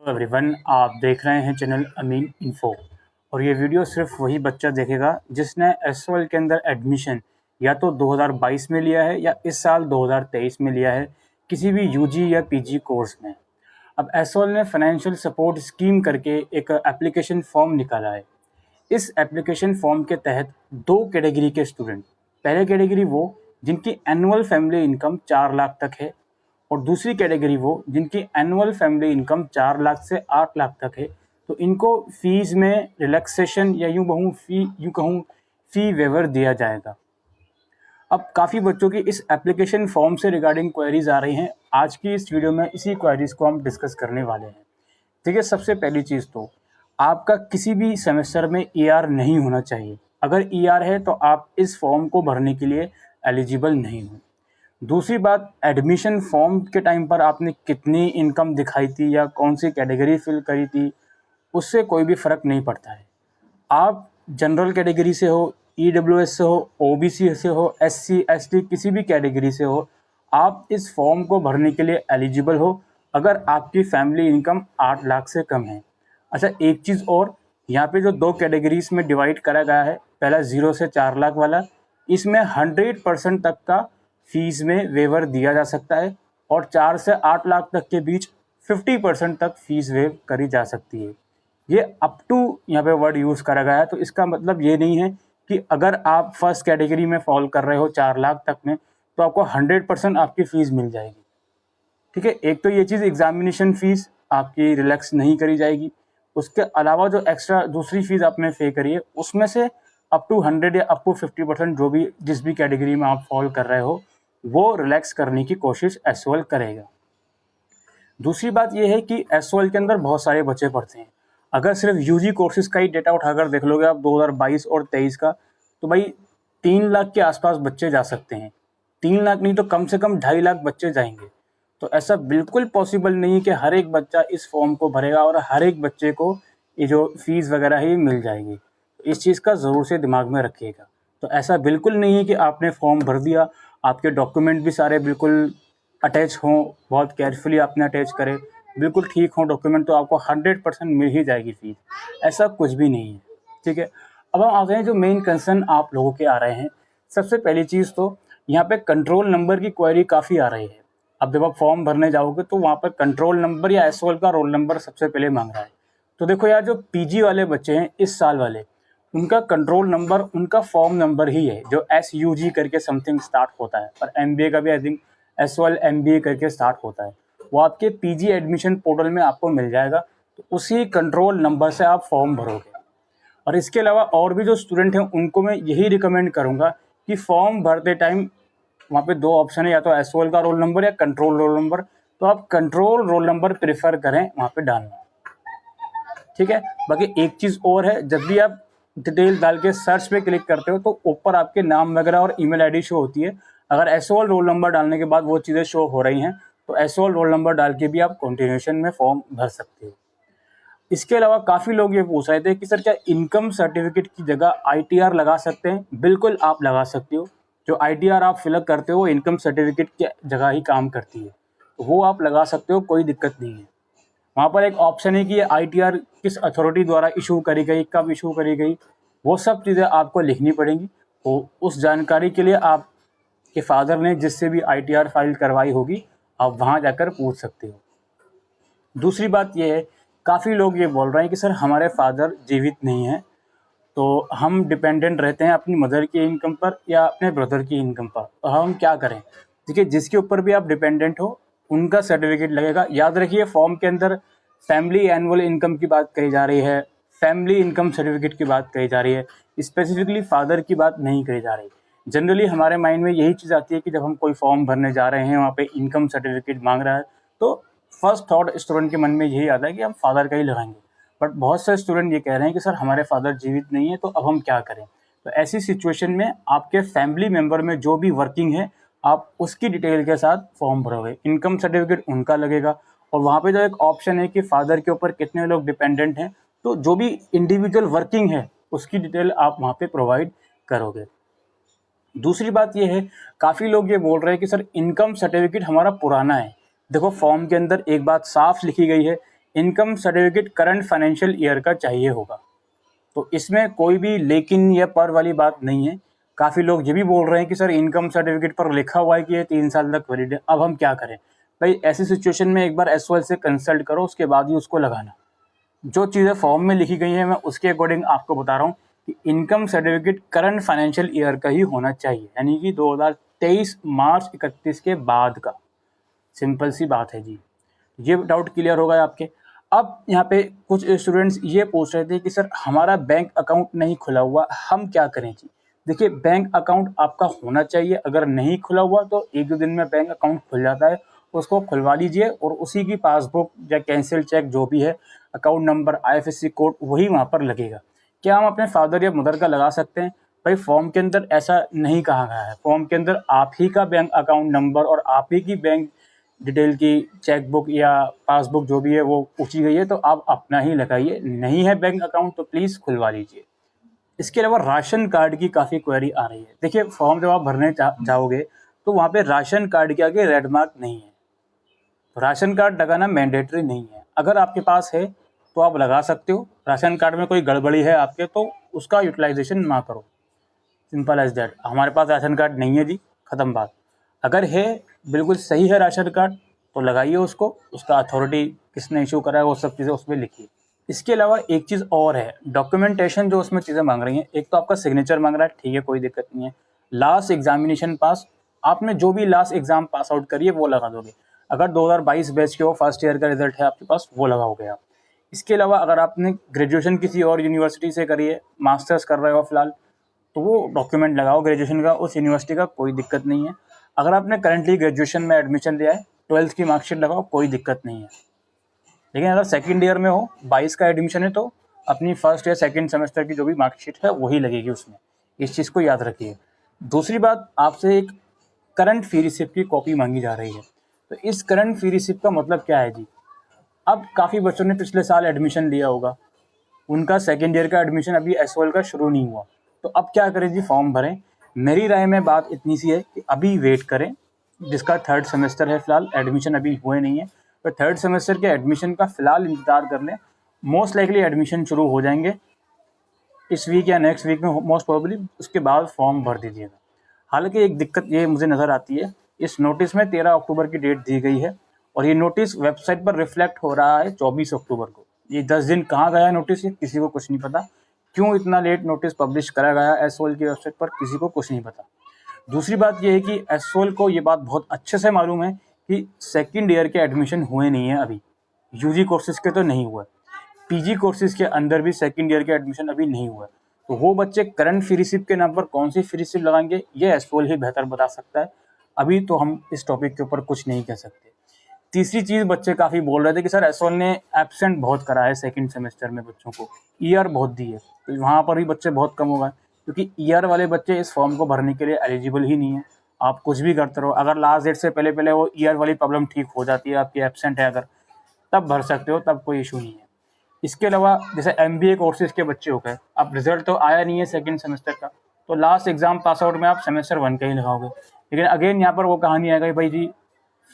Everyone, आप देख रहे हैं चैनल अमीन इन्फो। और ये वीडियो सिर्फ वही बच्चा देखेगा जिसने एसवाल के अंदर एडमिशन या तो 2022 में लिया है या इस साल 2023 में लिया है किसी भी यूजी या पीजी कोर्स में। अब एसवाल ने फाइनेंशियल सपोर्ट स्कीम करके एक एप्लीकेशन फॉर्म निकाला है। इस एप्लीकेशन फॉर्म के तहत दो कैटेगरी के स्टूडेंट, पहले कैटेगरी वो जिनकी एनुअल फैमिली इनकम 4 लाख तक है और दूसरी कैटेगरी वो जिनकी एनुअल फैमिली इनकम 4 लाख से 8 लाख तक है, तो इनको फीस में रिलैक्सेशन या यूँ कहूँ फी वेवर दिया जाएगा। अब काफ़ी बच्चों की इस एप्लीकेशन फॉर्म से रिगार्डिंग क्वेरीज आ रही हैं। आज की इस वीडियो में इसी क्वेरीज को हम डिस्कस करने वाले हैं। ठीक है, सबसे पहली चीज़ तो आपका किसी भी सेमेस्टर में ईआर नहीं होना चाहिए। अगर ईआर है तो आप इस फॉर्म को भरने के लिए एलिजिबल नहीं हो। दूसरी बात, एडमिशन फॉर्म के टाइम पर आपने कितनी इनकम दिखाई थी या कौन सी कैटेगरी फिल करी थी, उससे कोई भी फ़र्क नहीं पड़ता है। आप जनरल कैटेगरी से हो, ईडब्ल्यूएस से हो, ओबीसी से हो, एससी एसटी किसी भी कैटेगरी से हो, आप इस फॉर्म को भरने के लिए एलिजिबल हो अगर आपकी फैमिली इनकम 8 लाख से कम है। अच्छा, एक चीज़ और, यहाँ पे जो दो कैटेगरीज में डिवाइड करा गया है, पहला 0 से 4 लाख वाला, इसमें 100% तक का फीस में वेवर दिया जा सकता है और 4 से 8 लाख तक के बीच 50% तक फीस वेव करी जा सकती है। ये अप टू यहाँ पे वर्ड यूज़ करा गया है, तो इसका मतलब ये नहीं है कि अगर आप फर्स्ट कैटेगरी में फॉल कर रहे हो 4 लाख तक में तो आपको 100% आपकी फ़ीस मिल जाएगी। ठीक है, एक तो ये चीज़, एग्जामिनेशन फ़ीस आपकी रिलैक्स नहीं करी जाएगी। उसके अलावा जो एक्स्ट्रा दूसरी फीस आपने पे करी है उसमें से अप टू 100 या अप टू 50% जो भी जिस भी कैटेगरी में आप फॉल कर रहे हो वो रिलैक्स करने की कोशिश एसवाल करेगा। दूसरी बात यह है कि एसवाल के अंदर बहुत सारे बच्चे पढ़ते हैं। अगर सिर्फ यूजी कोर्सेज का ही डेटा उठाकर देख लोगे आप 2022 और 23 का, तो भाई 3 लाख के आसपास बच्चे जा सकते हैं। 3 लाख नहीं तो कम से कम 2.5 लाख बच्चे जाएंगे। तो ऐसा बिल्कुल पॉसिबल नहीं है कि हर एक बच्चा इस फॉर्म को भरेगा और हर एक बच्चे को ये जो फीस वगैरह है ये मिल जाएगी। तो इस चीज़ का ज़रूर से दिमाग में रखिएगा। तो ऐसा बिल्कुल नहीं है कि आपने फॉर्म भर दिया, आपके डॉक्यूमेंट भी सारे बिल्कुल अटैच हों, बहुत केयरफुली आपने अटैच करें, बिल्कुल ठीक हों डॉक्यूमेंट, तो आपको 100% मिल ही जाएगी फीस। ऐसा कुछ भी नहीं है। ठीक है, अब हम आते हैं जो मेन कंसर्न आप लोगों के आ रहे हैं। सबसे पहली चीज़ तो यहाँ पे कंट्रोल नंबर की क्वेरी काफ़ी आ रही है। अब जब आप फॉर्म भरने जाओगे तो वहाँ पर कंट्रोल नंबर या एसवाल का रोल नंबर सबसे पहले मांग रहा है। तो देखो यार, जो पीजी वाले बच्चे हैं इस साल वाले, उनका कंट्रोल नंबर उनका फॉर्म नंबर ही है जो SUG करके समथिंग स्टार्ट होता है, और MBA का भी आई थिंक एसवाल MBA करके स्टार्ट होता है। वो आपके पीजी एडमिशन पोर्टल में आपको मिल जाएगा, तो उसी कंट्रोल नंबर से आप फॉर्म भरोगे। और इसके अलावा और भी जो स्टूडेंट हैं उनको मैं यही रिकमेंड करूँगा कि फॉर्म भरते टाइम वहाँ पे 2 ऑप्शन है, या तो एसवाल का रोल नंबर या कंट्रोल रोल नंबर, तो आप कंट्रोल रोल नंबर प्रेफर करें वहाँ पे डालना। ठीक है, बाकी एक चीज़ और है, जब भी आप डिटेल डाल के सर्च पे क्लिक करते हो तो ऊपर आपके नाम वगैरह और ईमेल आईडी शो होती है। अगर एसवाल रोल नंबर डालने के बाद वो चीज़ें शो हो रही हैं तो एसवाल रोल नंबर डाल के भी आप कंटिन्यूएशन में फॉर्म भर सकते हो। इसके अलावा काफ़ी लोग ये पूछ रहे थे कि सर क्या इनकम सर्टिफिकेट की जगह ITR लगा सकते हैं? बिल्कुल आप लगा सकते हो। जो ITR आप फिलअप करते हो वो इनकम सर्टिफिकेट की जगह ही काम करती है, तो वो आप लगा सकते हो, कोई दिक्कत नहीं है। वहाँ पर एक ऑप्शन है कि ये ITR किस अथॉरिटी द्वारा इशू करी गई, कब इशू करी गई, वो सब चीज़ें आपको लिखनी पड़ेंगी। तो उस जानकारी के लिए आपके फादर ने जिससे भी ITR फाइल करवाई होगी आप वहाँ जाकर पूछ सकते हो। दूसरी बात ये है, काफ़ी लोग ये बोल रहे हैं कि सर हमारे फादर जीवित नहीं हैं, तो हम डिपेंडेंट रहते हैं अपनी मदर की इनकम पर या अपने ब्रदर की इनकम पर, तो हम क्या करें? देखिए, जिसके ऊपर भी आप डिपेंडेंट हो उनका सर्टिफिकेट लगेगा। याद रखिए, फॉर्म के अंदर फैमिली एनुअल इनकम की बात कही जा रही है, फैमिली इनकम सर्टिफिकेट की बात कही जा रही है, स्पेसिफिकली फादर की बात नहीं कही जा रही। जनरली हमारे माइंड में यही चीज़ आती है कि जब हम कोई फॉर्म भरने जा रहे हैं वहाँ पे इनकम सर्टिफिकेट मांग रहा है तो फर्स्ट थॉट स्टूडेंट के मन में यही आता है कि हम फादर का ही लगाएंगे। बट बहुत से स्टूडेंट ये कह रहे हैं कि सर हमारे फादर जीवित नहीं है, तो अब हम क्या करें? तो ऐसी सिचुएशन में आपके फैमिली मेम्बर में जो भी वर्किंग है आप उसकी डिटेल के साथ फॉर्म भरोगे, इनकम सर्टिफिकेट उनका लगेगा। और वहाँ पे जो एक ऑप्शन है कि फादर के ऊपर कितने लोग डिपेंडेंट हैं, तो जो भी इंडिविजुअल वर्किंग है उसकी डिटेल आप वहाँ पे प्रोवाइड करोगे। दूसरी बात ये है, काफ़ी लोग ये बोल रहे हैं कि सर इनकम सर्टिफिकेट हमारा पुराना है। देखो, फॉर्म के अंदर एक बात साफ लिखी गई है, income certificate current financial year का चाहिए होगा। तो इसमें कोई भी लेकिन या पर वाली बात नहीं है। काफ़ी लोग ये भी बोल रहे हैं कि सर इनकम सर्टिफिकेट पर लिखा हुआ है कि ये 3 साल तक वैलिड है, अब हम क्या करें? भाई ऐसी सिचुएशन में एक बार एसओएल से कंसल्ट करो, उसके बाद ही उसको लगाना। जो चीज़ें फॉर्म में लिखी गई हैं मैं उसके अकॉर्डिंग आपको बता रहा हूँ कि income certificate current financial year का ही होना चाहिए, यानी कि 2023 मार्च 31 के बाद का। सिंपल सी बात है जी। ये डाउट क्लियर होगा आपके। अब यहाँ पे कुछ स्टूडेंट्स ये पूछ रहे थे कि सर हमारा बैंक अकाउंट नहीं खुला हुआ, हम क्या करें जी? देखिए, बैंक अकाउंट आपका होना चाहिए। अगर नहीं खुला हुआ तो 1-2 दिन में बैंक अकाउंट खुल जाता है, उसको खुलवा लीजिए और उसी की पासबुक या कैंसिल चेक जो भी है, अकाउंट नंबर, आईएफएससी कोड वही वहाँ पर लगेगा। क्या हम अपने फादर या मदर का लगा सकते हैं? भाई फॉर्म के अंदर ऐसा नहीं कहा गया है। फॉर्म के अंदर आप ही का बैंक अकाउंट नंबर और आप ही की बैंक डिटेल की चेकबुक या पासबुक जो भी है वो पूछी गई है, तो आप अपना ही लगाइए। नहीं है बैंक अकाउंट तो प्लीज़ खुलवा लीजिए। इसके अलावा राशन कार्ड की काफ़ी क्वेरी आ रही है। देखिए, फॉर्म जब आप भरने जाओगे तो वहाँ पे राशन कार्ड के आगे रेड मार्क नहीं है, तो राशन कार्ड लगाना मैंडेटरी नहीं है। अगर आपके पास है तो आप लगा सकते हो। राशन कार्ड में कोई गड़बड़ी है आपके तो उसका यूटिलाइजेशन ना करो, सिंपल एज दैट। हमारे पास राशन कार्ड नहीं है जी, ख़त्म बात। अगर है, बिल्कुल सही है राशन कार्ड, तो लगाइए उसको। उसका अथॉरिटी किसने इशू करा है वो सब चीज़ें उसमें लिखिए। इसके अलावा एक चीज़ और है, डॉक्यूमेंटेशन जो उसमें चीज़ें मांग रही हैं। एक तो आपका सिग्नेचर मांग रहा है, ठीक है, कोई दिक्कत नहीं है। लास्ट एग्जामिनेशन पास, आपने जो भी लास्ट एग्जाम पास आउट करिए वो लगा दोगे। अगर 2022 बैच के हो, फर्स्ट ईयर का रिजल्ट है आपके पास, वो लगाओगे आप। इसके अलावा अगर आपने ग्रेजुएशन किसी और यूनिवर्सिटी से करी है, मास्टर्स कर रहे हो फिलहाल, तो वो डॉक्यूमेंट लगाओ ग्रेजुएशन का उस यूनिवर्सिटी का, कोई दिक्कत नहीं है। अगर आपने करंटली ग्रेजुएशन में एडमिशन लिया है, 12th की मार्कशीट लगाओ, कोई दिक्कत नहीं है। लेकिन अगर सेकंड ईयर में हो, 22 का एडमिशन है, तो अपनी फर्स्ट या सेकंड सेमेस्टर की जो भी मार्कशीट है वही लगेगी उसमें। इस चीज़ को याद रखिए। दूसरी बात, आपसे एक करंट फी रिसिप्ट की कॉपी मांगी जा रही है। तो इस करंट फी रिसिप्ट का मतलब क्या है जी? अब काफ़ी बच्चों ने पिछले साल एडमिशन लिया होगा, उनका सेकेंड ईयर का एडमिशन अभी एसओएल का शुरू नहीं हुआ, तो अब क्या करें जी? फॉर्म भरें। मेरी राय में बात इतनी सी है कि अभी वेट करें। जिसका थर्ड सेमेस्टर है, फिलहाल एडमिशन अभी हुए नहीं है, तो थर्ड सेमेस्टर के एडमिशन का फिलहाल इंतजार कर लें। मोस्ट लाइकली एडमिशन शुरू हो जाएंगे इस वीक या नेक्स्ट वीक में, मोस्ट प्रोबेबली। उसके बाद फॉर्म भर दीजिएगा। हालांकि एक दिक्कत ये मुझे नज़र आती है, इस नोटिस में 13 अक्टूबर की डेट दी गई है और ये नोटिस वेबसाइट पर रिफ्लेक्ट हो रहा है 24 अक्टूबर को। ये 10 दिन कहाँ गया नोटिस, ये किसी को कुछ नहीं पता। क्यों इतना लेट नोटिस पब्लिश करा गया एसओएल की वेबसाइट पर, किसी को कुछ नहीं पता। दूसरी बात ये है कि एसओएल को ये बात बहुत अच्छे से मालूम है कि सेकंड ईयर के एडमिशन हुए नहीं है अभी, यूजी कोर्सेज के तो नहीं हुआ, पीजी कोर्सेज के अंदर भी सेकंड ईयर के एडमिशन अभी नहीं हुआ। तो वो बच्चे करंट फी रिसिप्ट के नाम पर कौन सी फी रिसिप्ट लगाएंगे, ये एसओएल ही बेहतर बता सकता है। अभी तो हम इस टॉपिक के ऊपर कुछ नहीं कह सकते। तीसरी चीज़, बच्चे काफ़ी बोल रहे थे कि सर एसओएल ने एब्सेंट बहुत करा है सेकंड सेमेस्टर में बच्चों को, ईआर बहुत दी है, तो वहाँ पर भी बच्चे बहुत कम हो गए, क्योंकि ईआर वाले बच्चे इस फॉर्म को भरने के लिए एलिजिबल ही नहीं है। आप कुछ भी करते रहो, अगर लास्ट डेट से पहले पहले वो ईआर वाली प्रॉब्लम ठीक हो जाती है, आपकी एब्सेंट है अगर, तब भर सकते हो, तब कोई इशू नहीं है। इसके अलावा जैसे एमबीए कोर्सेज के बच्चे हो गए, अब रिजल्ट तो आया नहीं है सेकंड सेमेस्टर का, तो लास्ट एग्जाम पास आउट में आप सेमेस्टर 1 का ही लगाओगे। लेकिन अगेन यहाँ पर वो कहानी आ गई, भाई जी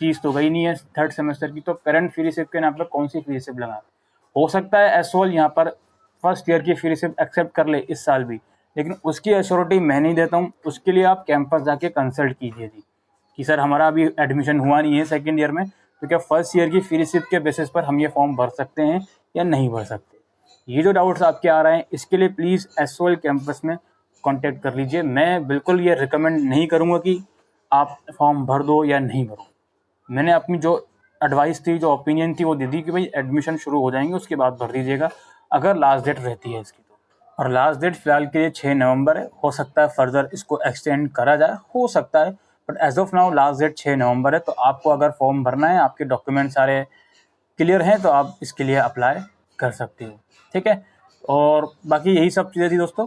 फीस तो गई नहीं है थर्ड सेमेस्टर की, तो करंट फी रिसिप्ट के नाम पर कौन सी फी रिसिप्ट लगाए? हो सकता है एसओएल यहाँ पर फर्स्ट ईयर की फी रिसिप्ट एक्सेप्ट कर ले इस साल भी, लेकिन उसकी एश्योरिटी मैं नहीं देता हूँ। उसके लिए आप कैंपस जाके कंसल्ट कीजिए जी कि सर हमारा अभी एडमिशन हुआ नहीं है सेकेंड ईयर में, तो क्या फर्स्ट ईयर की फी रिसिप्ट के बेसिस पर हम ये फॉर्म भर सकते हैं या नहीं भर सकते? ये जो डाउट्स आपके आ रहे हैं, इसके लिए प्लीज़ एसओएल कैंपस में कांटेक्ट कर लीजिए। मैं बिल्कुल ये रिकमेंड नहीं करूँगा कि आप फॉर्म भर दो या नहीं भरो। मैंने अपनी जो एडवाइस थी, जो ओपिनियन थी, वो दे दी कि भाई एडमिशन शुरू हो जाएंगे उसके बाद भर दीजिएगा, अगर लास्ट डेट रहती है इसकी तो। और लास्ट डेट फिलहाल के लिए 6 नवंबर है। हो सकता है फर्दर इसको एक्सटेंड करा जाए, हो सकता है, but as of now last date 6 नवंबर है। तो आपको अगर फॉर्म भरना है, आपके डॉक्यूमेंट सारे क्लियर हैं, तो आप इसके लिए अप्लाई कर सकते हो, ठीक है। और बाकी यही सब चीज़ें थी दोस्तों।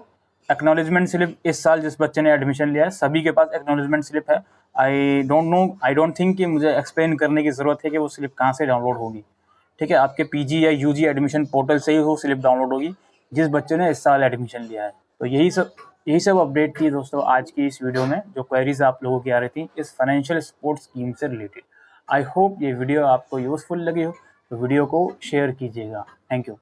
एक्नॉलेजमेंट स्लिप इस साल जिस बच्चे ने एडमिशन लिया है सभी के पास एक्नॉलेजमेंट स्लिप है। आई डोंट थिंक कि मुझे एक्सप्लेन करने की ज़रूरत है कि वो स्लिप कहाँ से डाउनलोड होगी, ठीक है। आपके पीजी या यूजी एडमिशन पोर्टल से ही वो स्लिप डाउनलोड होगी जिस बच्चे ने इस साल एडमिशन लिया है। तो यही सब अपडेट थी दोस्तों आज की इस वीडियो में, जो क्वेरीज आप लोगों की आ रही थी इस फाइनेंशियल सपोर्ट स्कीम से रिलेटेड। आई होप ये वीडियो आपको यूज़फुल लगी हो। तो वीडियो को शेयर कीजिएगा। Thank you.